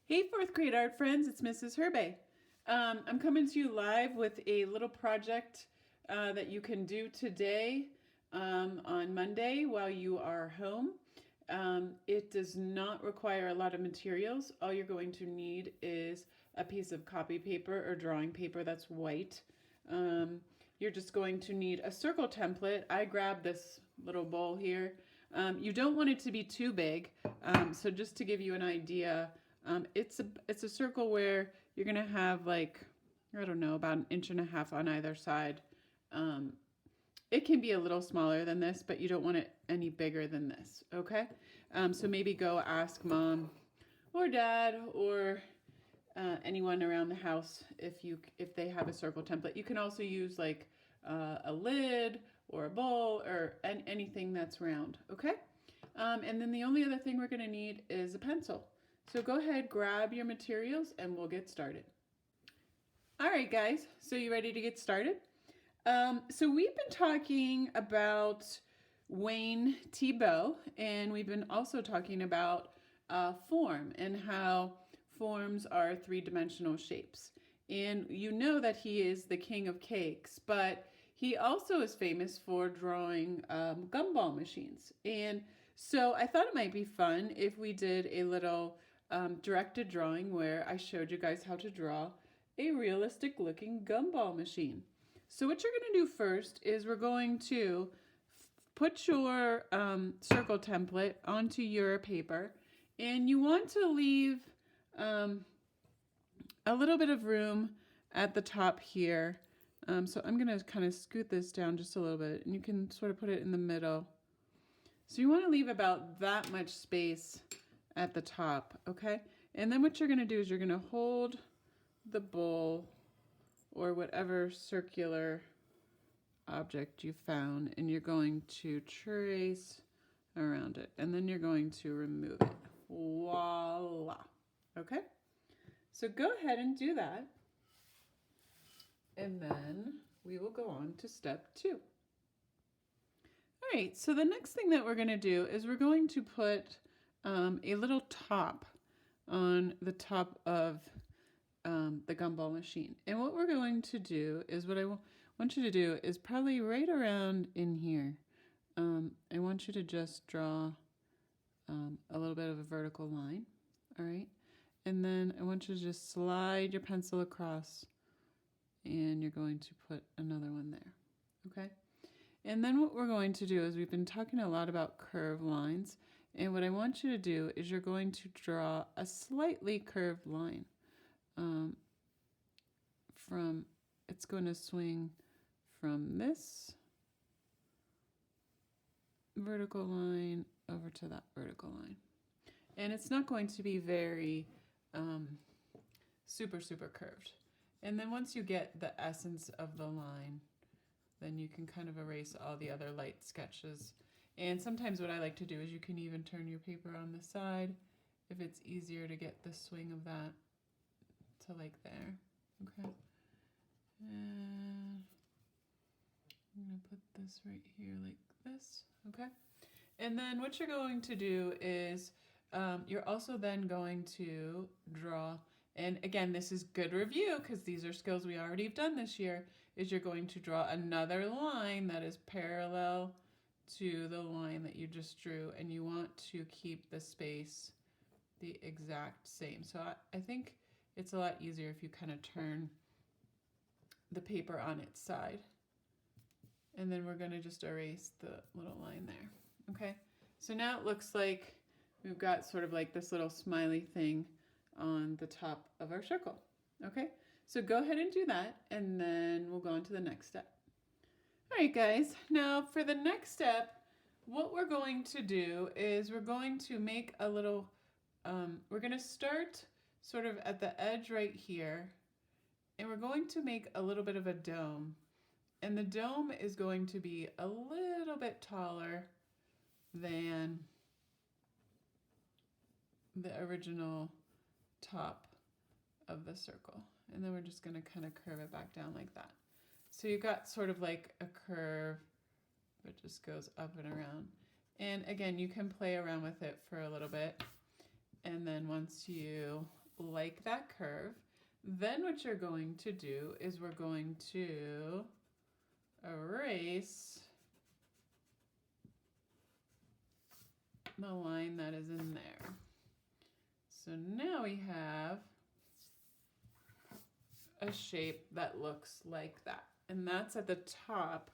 Hey, fourth grade art friends, it's Mrs. Herbay. I'm coming to you live with a little project that you can do today on Monday while you are home. It does not require a lot of materials. All you're going to need is a piece of copy paper or drawing paper that's white. You're just going to need a circle template. I grabbed this little bowl here. You don't want it to be too big, so just to give you an idea, it's a circle where you're gonna have like, I don't know, about 1.5 inches on either side. It can be a little smaller than this, but you don't want it any bigger than this, okay? So maybe go ask mom or dad or anyone around the house if they have a circle template. You can also use like a lid or a bowl or anything that's round, okay? And then the only other thing we're gonna need is a pencil. So go ahead, grab your materials, and we'll get started. All right, guys, so you ready to get started? So we've been talking about Wayne Thiebaud, and we've been also talking about form and how forms are three-dimensional shapes. And you know that he is the king of cakes, but he also is famous for drawing gumball machines. And so I thought it might be fun if we did a little directed drawing where I showed you guys how to draw a realistic looking gumball machine. So what you're going to do first is we're going to put your circle template onto your paper, and you want to leave a little bit of room at the top here. So I'm going to kind of scoot this down just a little bit, and you can sort of put it in the middle. So you want to leave about that much space at the top, okay? And then what you're going to do is you're going to hold the bowl or whatever circular object you found, and you're going to trace around it, and then you're going to remove it. Voila. Okay? So go ahead and do that, and then we will go on to step 2. All right, so the next thing that we're going to do is we're going to put a little top on the top of the gumball machine. And what we're going to do is, what I want you to do is probably right around in here. I want you to just draw a little bit of a vertical line, all right? And then I want you to just slide your pencil across, and you're going to put another one there, okay? And then what we're going to do is, we've been talking a lot about curved lines, and what I want you to do is you're going to draw a slightly curved line. It's going to swing from this vertical line over to that vertical line. And it's not going to be very super curved. And then once you get the essence of the line, then you can kind of erase all the other light sketches. And sometimes what I like to do is you can even turn your paper on the side if it's easier to get the swing of that to like there. Okay. And I'm going to put this right here like this. Okay. And then what you're going to do is you're also then going to draw, and again, this is good review because these are skills we already have done this year, is you're going to draw another line that is parallel to the line that you just drew, and you want to keep the space the exact same. So I think it's a lot easier if you kind of turn the paper on its side. And then we're going to just erase the little line there. Okay, so now it looks like we've got sort of like this little smiley thing on the top of our circle. Okay, so go ahead and do that, and then we'll go on to the next step. All right, guys, now for the next step, what we're going to do is we're going to make a little, we're going to start sort of at the edge right here, and we're going to make a little bit of a dome. And the dome is going to be a little bit taller than the original top of the circle. And then we're just going to kind of curve it back down like that. So you've got sort of like a curve that just goes up and around. And again, you can play around with it for a little bit. And then once you like that curve. Then what you're going to do is we're going to erase the line that is in there. So now we have a shape that looks like that. And that's at the top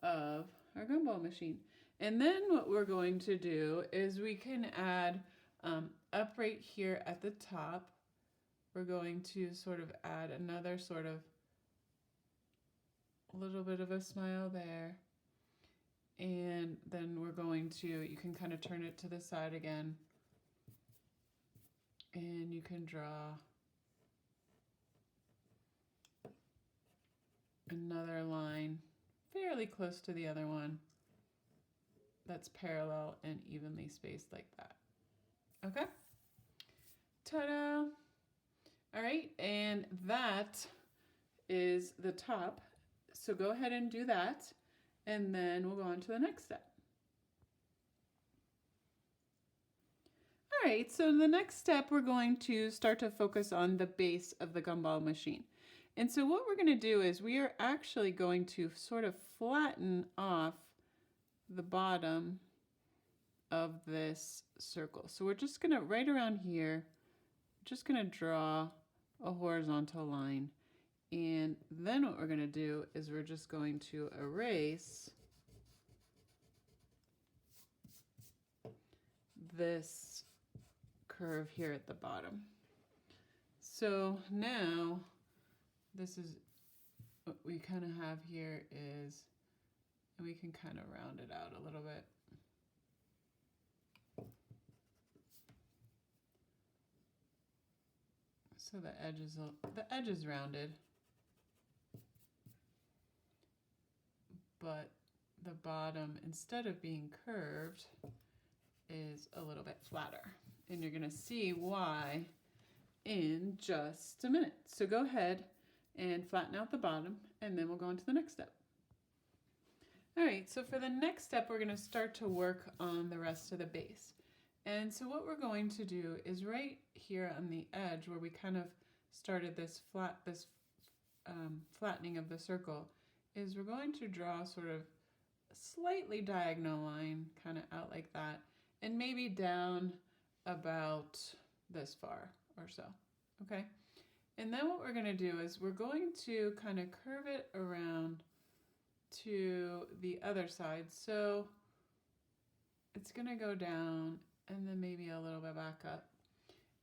of our gumball machine. And then what we're going to do is we can add up right here at the top, we're going to sort of add another sort of a little bit of a smile there. And then we're going to, you can kind of turn it to the side again. And you can draw another line fairly close to the other one that's parallel and evenly spaced like that. Okay? Ta-da! All right, and that is the top. So go ahead and do that, and then we'll go on to the next step. All right, so in the next step, we're going to start to focus on the base of the gumball machine. And so what we're going to do is we are actually going to sort of flatten off the bottom of this circle. So we're just going to, right around here, just going to draw a horizontal line. And then what we're going to do is we're just going to erase this curve here at the bottom. So now this is what we kind of have here is, and we can kind of round it out a little bit. So the edge is rounded, but the bottom, instead of being curved, is a little bit flatter. And you're going to see why in just a minute. So go ahead and flatten out the bottom, and then we'll go on to the next step. All right, so for the next step, we're going to start to work on the rest of the base. And so what we're going to do is right here on the edge where we kind of started this flattening of the circle, is we're going to draw sort of a slightly diagonal line kind of out like that, and maybe down about this far or so, okay? And then what we're going to do is we're going to kind of curve it around to the other side. So it's going to go down and then maybe a little bit back up.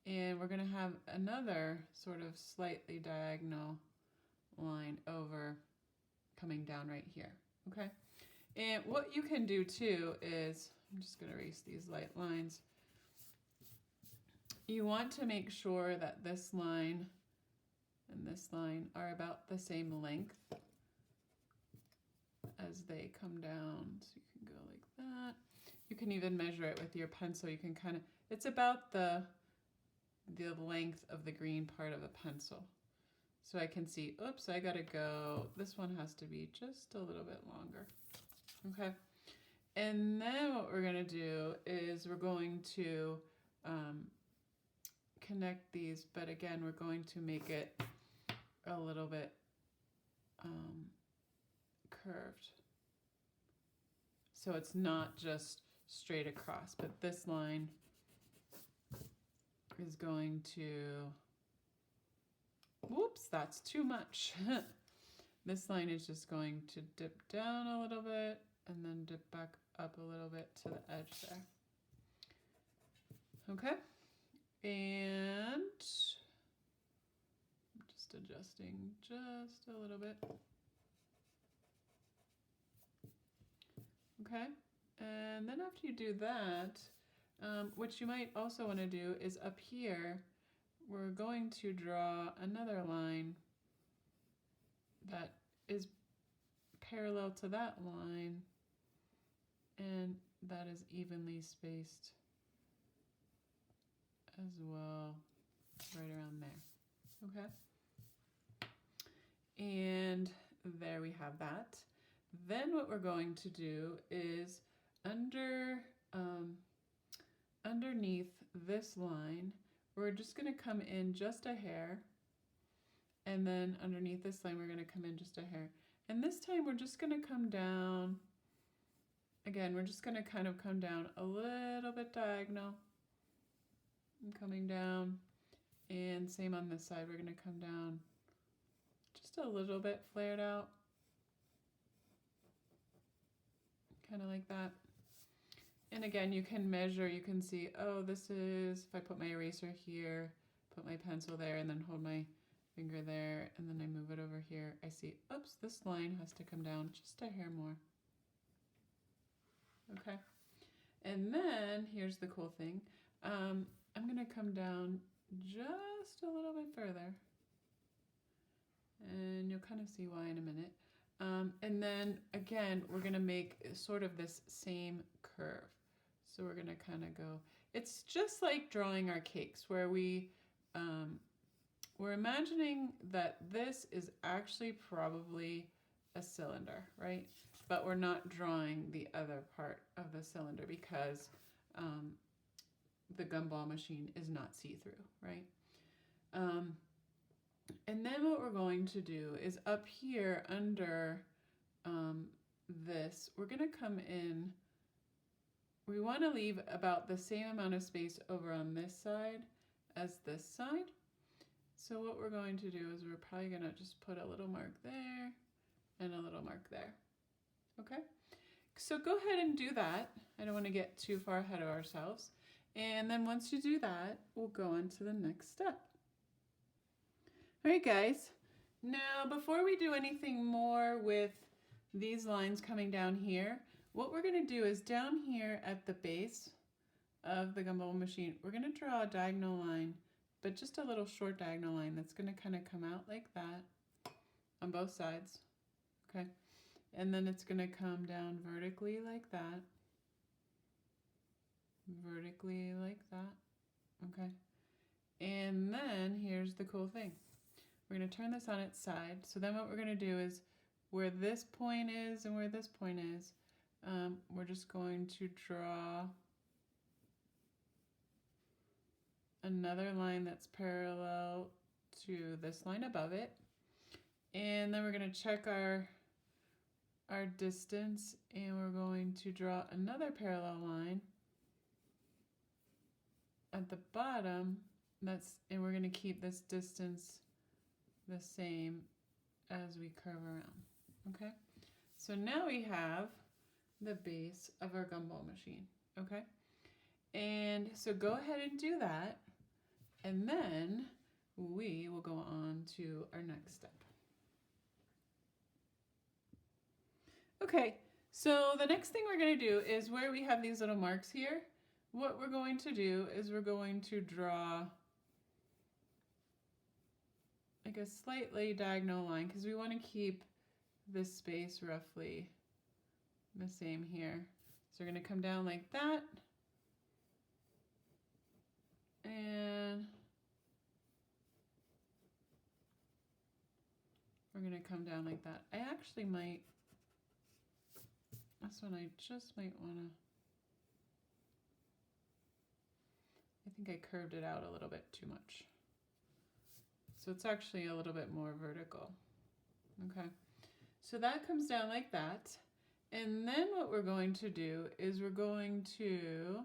And we're going to have another sort of slightly diagonal line over coming down right here, okay? And what you can do too is, I'm just going to erase these light lines. You want to make sure that this line and this line are about the same length as they come down. So you can go like that. You can even measure it with your pencil. You can kind of, it's about the length of the green part of a pencil. So I can see, oops, I gotta go, this one has to be just a little bit longer. Okay. And then what we're gonna do is we're going to connect these, but again, we're going to make it a little bit curved. So it's not just straight across, but this line is going to, whoops, that's too much. This line is just going to dip down a little bit and then dip back up a little bit to the edge there. Okay, and I'm just adjusting just a little bit. Okay, and then after you do that, what you might also want to do is up here, we're going to draw another line that is parallel to that line, and that is evenly spaced as well, right around there. Okay, and there we have that. Then what we're going to do is underneath this line, we're just going to come in just a hair, and then underneath this line we're going to come in just a hair. And this time we're just going to come down, again, we're just going to kind of come down a little bit diagonal. I'm coming down, and same on this side, we're going to come down just a little bit flared out, kind of like that. And again, you can measure, you can see, oh, this is, if I put my eraser here, put my pencil there, and then hold my finger there, and then I move it over here, I see, oops, this line has to come down just a hair more. Okay, and then here's the cool thing. I'm going to come down just a little bit further, and you'll kind of see why in a minute. And then again, we're going to make sort of this same curve. So we're going to kind of go, it's just like drawing our cakes, where we're imagining that this is actually probably a cylinder, right? But we're not drawing the other part of the cylinder because the gumball machine is not see-through, right? And then what we're going to do is up here under this, we're going to come in, we want to leave about the same amount of space over on this side as this side. So what we're going to do is we're probably going to just put a little mark there and a little mark there. Okay, so go ahead and do that. I don't want to get too far ahead of ourselves. And then once you do that, we'll go on to the next step. All right, guys. Now, before we do anything more with these lines coming down here, what we're going to do is down here at the base of the gumball machine, we're going to draw a diagonal line, but just a little short diagonal line that's going to kind of come out like that on both sides. Okay, and then it's going to come down vertically like that, vertically like that. Okay, and then here's the cool thing. We're going to turn this on its side. So then what we're going to do is where this point is and where this point is, we're just going to draw another line that's parallel to this line above it. And then we're going to check our distance, and we're going to draw another parallel line at the bottom. And we're going to keep this distance the same as we curve around. Okay, so now we have the base of our gumball machine. Okay, and so go ahead and do that, and then we will go on to our next step. Okay, so the next thing we're going to do is where we have these little marks here, what we're going to do is we're going to draw like a slightly diagonal line, because we want to keep this space roughly the same here. So we're going to come down like that, and we're going to come down like that. I actually might, this one I just might want to, I think I curved it out a little bit too much. So it's actually a little bit more vertical. Okay, so that comes down like that. And then what we're going to do is we're going to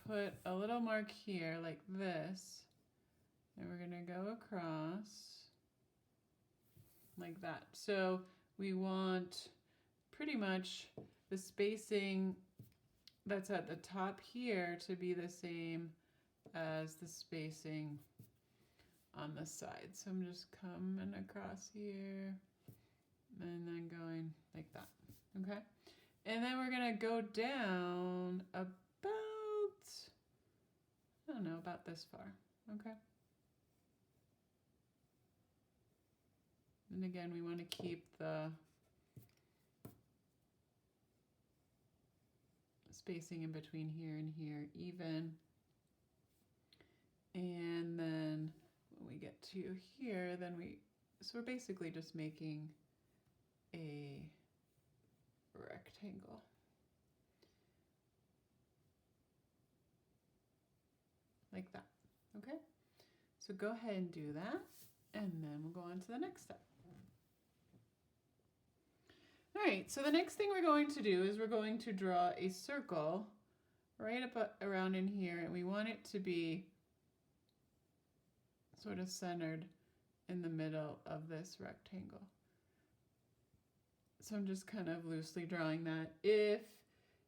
put a little mark here like this, and we're going to go across like that. So we want pretty much the spacing that's at the top here to be the same as the spacing on the side. So I'm just coming across here and then going like that. Okay, and then we're gonna go down about, I don't know, about this far. Okay, and again, we want to keep the spacing in between here and here even. And then when we get to here, then so we're basically just making a rectangle. like that. Okay, so go ahead and do that, and then we'll go on to the next step. All right, so the next thing we're going to do is we're going to draw a circle right up around in here, and we want it to be sort of centered in the middle of this rectangle. So I'm just kind of loosely drawing that. If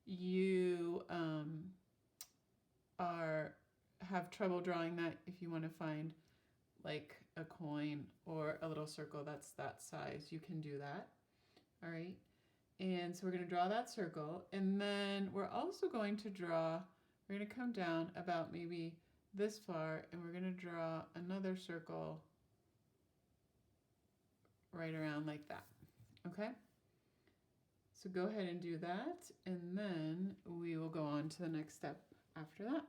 you have trouble drawing that, if you want to find like a coin or a little circle that's that size, you can do that. All right, and so we're going to draw that circle, and then we're also going to draw, we're going to come down about maybe this far, and we're going to draw another circle right around like that. Okay, so go ahead and do that, and then we will go on to the next step after that.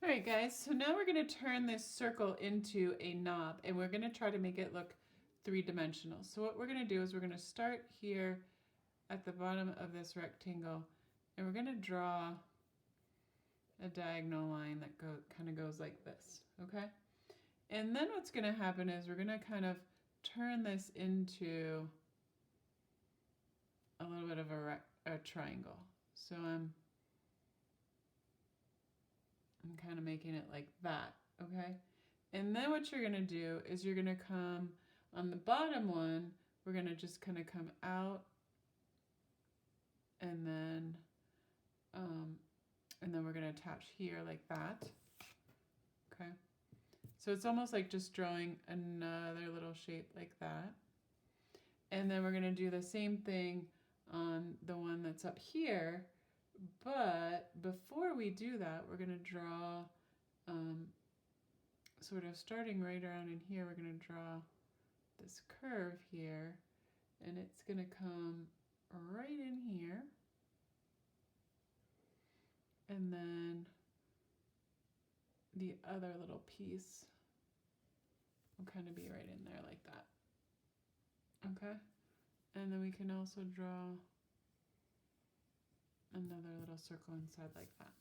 All right, guys, so now we're going to turn this circle into a knob, and we're going to try to make it look three-dimensional. So what we're going to do is we're going to start here at the bottom of this rectangle, and we're going to draw a diagonal line that kind of goes like this, okay? And then what's going to happen is we're going to kind of turn this into a little bit of a triangle. So I'm kind of making it like that, okay? And then what you're going to do is you're going to come on the bottom one, we're going to just kind of come out, and then we're going to attach here like that. Okay. So it's almost like just drawing another little shape like that. And then we're going to do the same thing on the one that's up here. But before we do that, we're going to draw sort of starting right around in here, we're going to draw this curve here, and it's going to come right in here, and then the other little piece will kind of be right in there like that. Okay, and then we can also draw another little circle inside like that.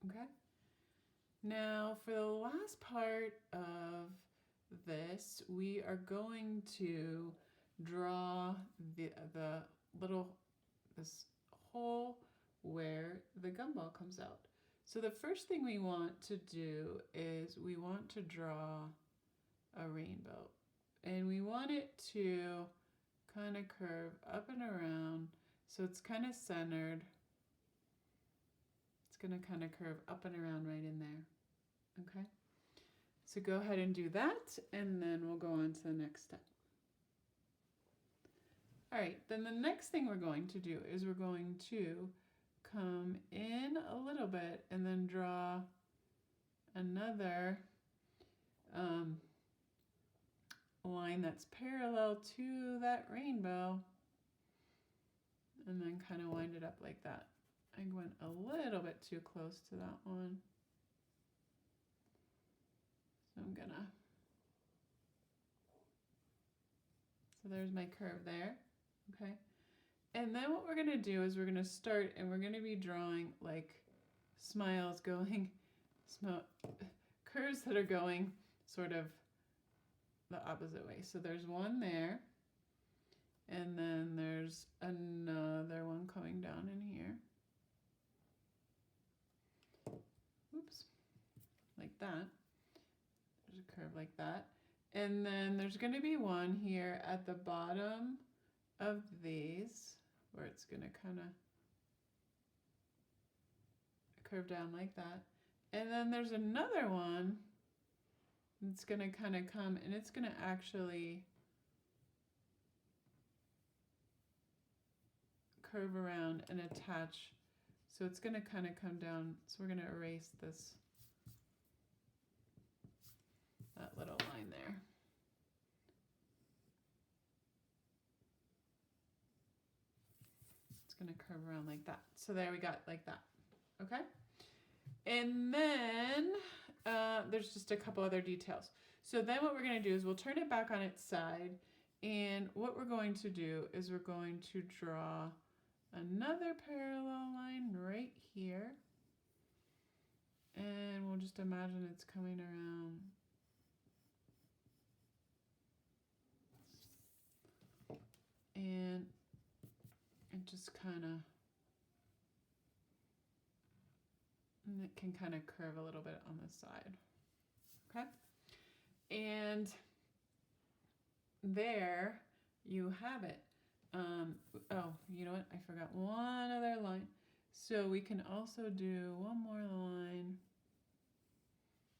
Okay, now for the last part of this, we are going to draw this hole where the gumball comes out. So the first thing we want to do is we want to draw a rainbow, and we want it to kind of curve up and around, so it's kind of centered. It's going to kind of curve up and around right in there. Okay, so go ahead and do that, and then we'll go on to the next step. All right, then the next thing we're going to do is we're going to come in a little bit and then draw another line that's parallel to that rainbow, and then kind of wind it up like that. I went a little bit too close to that one. So so there's my curve there, okay? And then what we're gonna do is we're gonna start, and we're gonna be drawing like smiles going, curves that are going sort of the opposite way. So there's one there, and then there's another one coming down in here. Oops, like that. There's a curve like that. And then there's going to be one here at the bottom of these where it's going to kind of curve down like that. And then there's another one that's going to kind of come, and it's going to actually curve around and attach. So it's going to kind of come down. So we're going to erase that little line there. It's going to curve around like that. So there we got like that. Okay. And then there's just a couple other details. So then what we're going to do is we'll turn it back on its side. And what we're going to do is we're going to draw another parallel line right here. just imagine it's coming around. And it just kind of, and it can kind of curve a little bit on the side. Okay. And there you have it. Oh, you know what? I forgot one other line. So we can also do one more line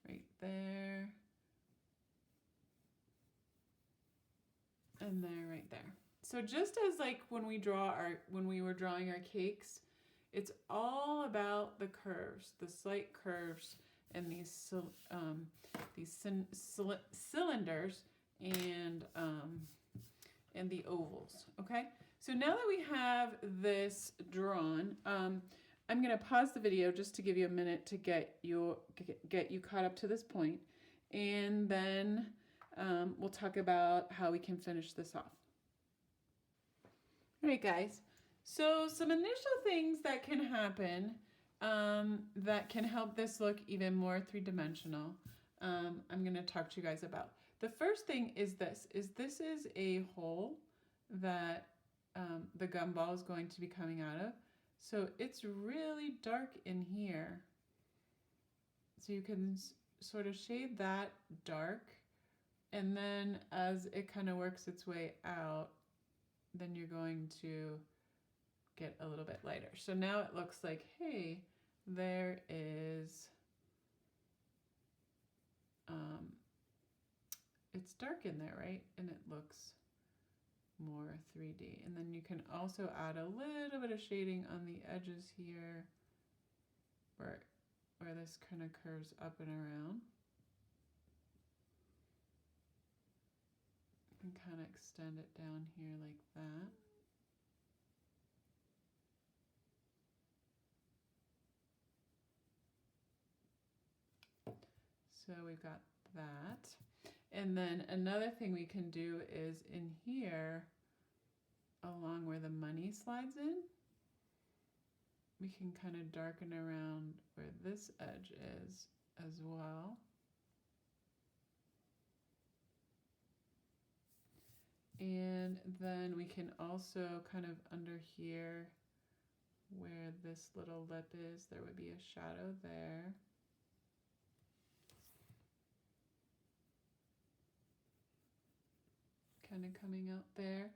right there. And there, right there. So just as like when we were drawing our cakes, it's all about the curves, the slight curves, and these cylinders and the ovals. Okay. So now that we have this drawn, I'm going to pause the video just to give you a minute to get you caught up to this point, and then we'll talk about how we can finish this off. All right, guys. So some initial things that can happen that can help this look even more three-dimensional, I'm going to talk to you guys about. The first thing is this is a hole that the gumball is going to be coming out of. So it's really dark in here. So you can sort of shade that dark, and then as it kind of works its way out, then you're going to get a little bit lighter. So now it looks like, hey, there is, it's dark in there, right? And it looks more 3D. And then you can also add a little bit of shading on the edges here where this kind of curves up and around. You can kind of extend it down here like that. So we've got that. And then another thing we can do is in here, along where the money slides in, we can kind of darken around where this edge is as well. And then we can also kind of under here where this little lip is, there would be a shadow there. Kind of coming out there.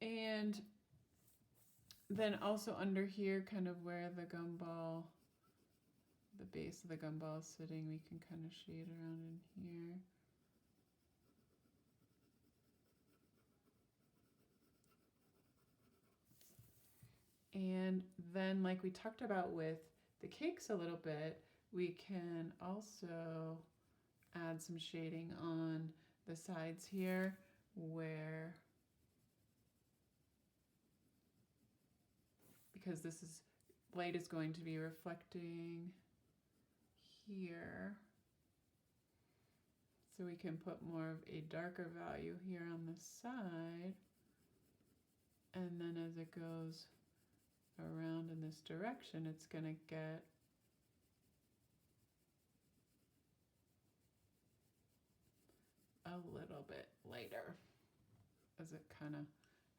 And then also under here, kind of where the gumball, the base of the gumball is sitting, we can kind of shade around in here. And then like we talked about with the cakes a little bit, we can also add some shading on the sides here where, because this is, light is going to be reflecting here. So we can put more of a darker value here on the side. And then as it goes around in this direction, it's going to get a little bit lighter as it kind of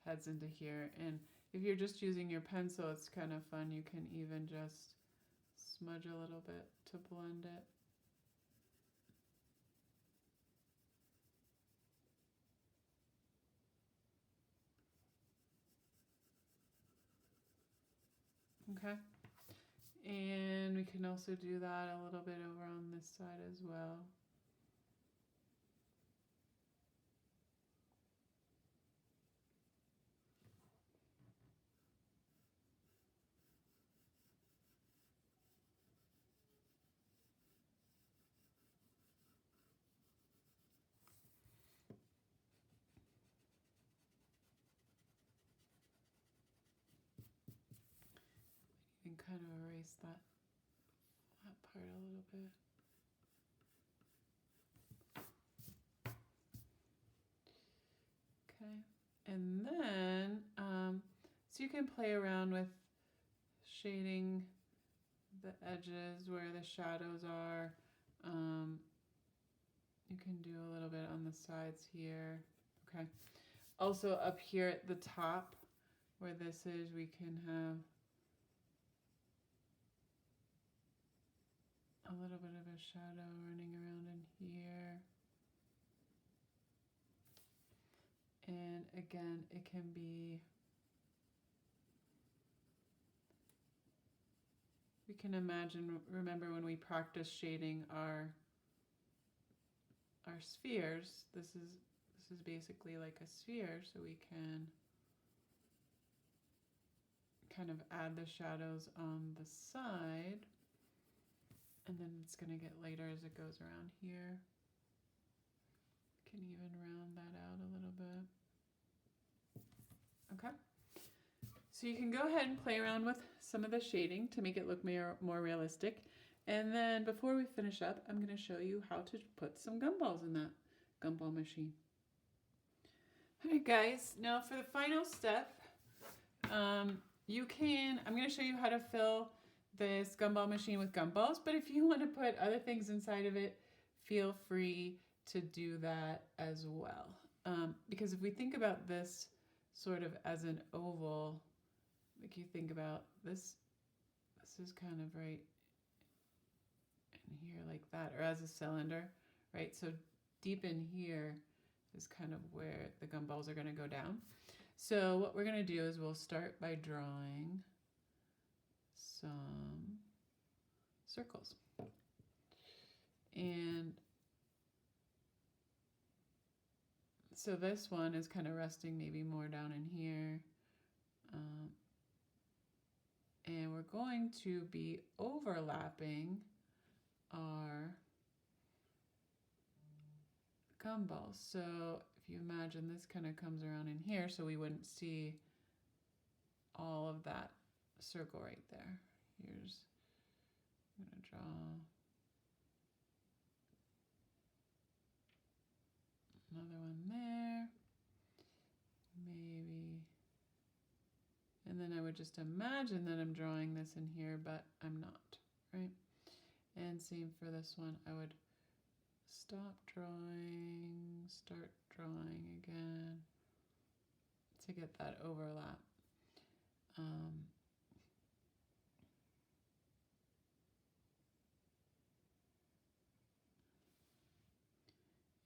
heads into here. And if you're just using your pencil, it's kind of fun. You can even just smudge a little bit to blend it. Okay, and we can also do that a little bit over on this side as well. You can kind of erase that part a little bit. Okay, and then so you can play around with shading the edges where the shadows are, Um, you can do a little bit on the sides here. Okay. Also up here at the top where this is, we can have a little bit of a shadow running around in here. And again, it can be, we can imagine, remember when we practice shading our spheres, this is basically like a sphere, so we can kind of add the shadows on the side, and then it's going to get lighter as it goes around here. Can even round that out a little bit. Okay. So you can go ahead and play around with some of the shading to make it look more realistic. And then before we finish up, I'm going to show you how to put some gumballs in that gumball machine. All right, guys. Now for the final step, I'm going to show you how to fill this gumball machine with gumballs, but if you want to put other things inside of it, feel free to do that as well. Because if we think about this sort of as an oval, like you think about this is kind of right in here like that, or as a cylinder, right? So deep in here is kind of where the gumballs are going to go down. So what we're going to do is we'll start by drawing some circles. And so this one is kind of resting maybe more down in here. And we're going to be overlapping our gumballs. So if you imagine this kind of comes around in here, so we wouldn't see all of that circle right there. I'm going to draw another one there, maybe, and then I would just imagine that I'm drawing this in here, but I'm not, right? And same for this one, I would stop drawing, start drawing again to get that overlap.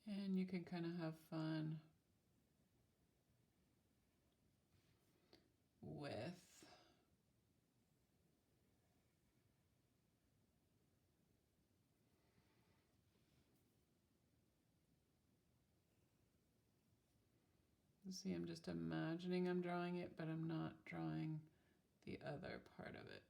And you can kind of have fun with see, I'm just imagining I'm drawing it, but I'm not drawing the other part of it.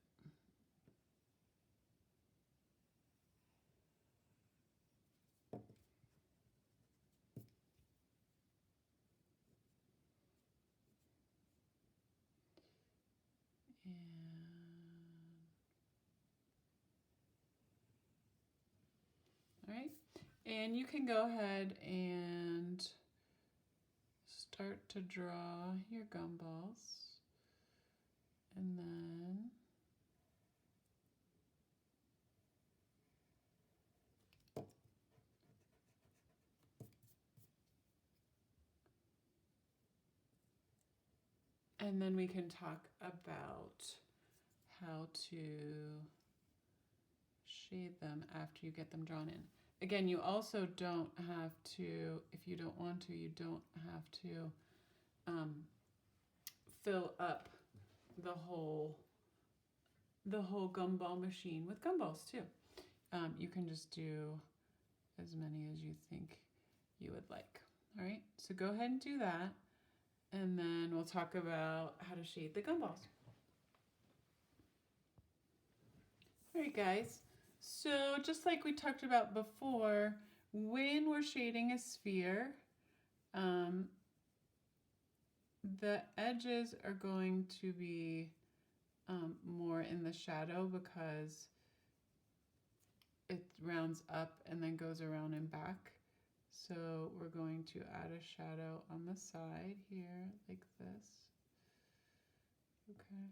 All right, and you can go ahead and start to draw your gumballs, and then we can talk about how to shade them after you get them drawn in. Again, you also don't have to, if you don't want to, you don't have to fill up the whole gumball machine with gumballs too. You can just do as many as you think you would like. All right, so go ahead and do that, and then we'll talk about how to shade the gumballs. All right, guys. So just like we talked about before, when we're shading a sphere, the edges are going to be more in the shadow because it rounds up and then goes around and back. So we're going to add a shadow on the side here like this. Okay.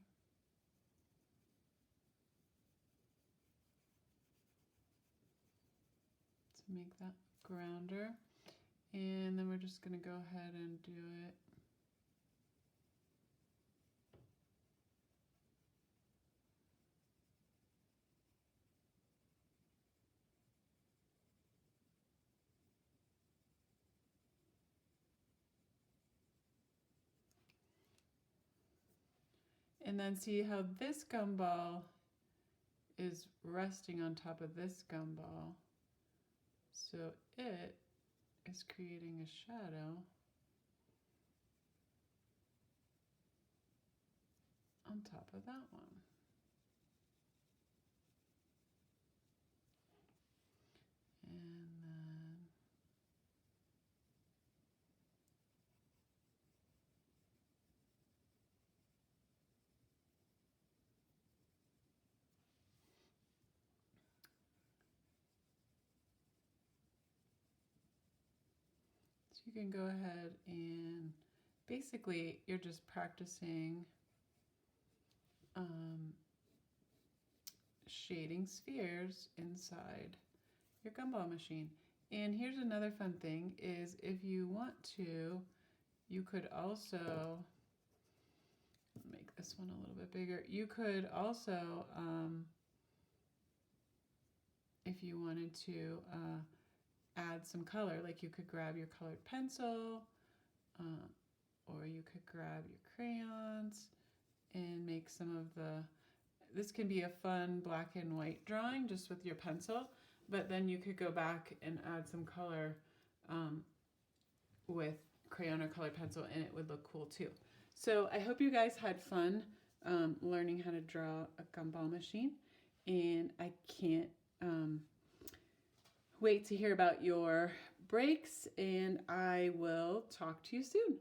make that grounder. And then we're just going to go ahead and do it. And then see how this gumball is resting on top of this gumball. So it is creating a shadow on top of that one. And then so you can go ahead and basically you're just practicing shading spheres inside your gumball machine. And here's another fun thing is if you want to, you could also make this one a little bit bigger. You could also, if you wanted to, add some color, like you could grab your colored pencil, or you could grab your crayons and make some of the, this can be a fun black and white drawing just with your pencil, but then you could go back and add some color with crayon or colored pencil and it would look cool too. So I hope you guys had fun learning how to draw a gumball machine, and I can't wait to hear about your breaks, and I will talk to you soon.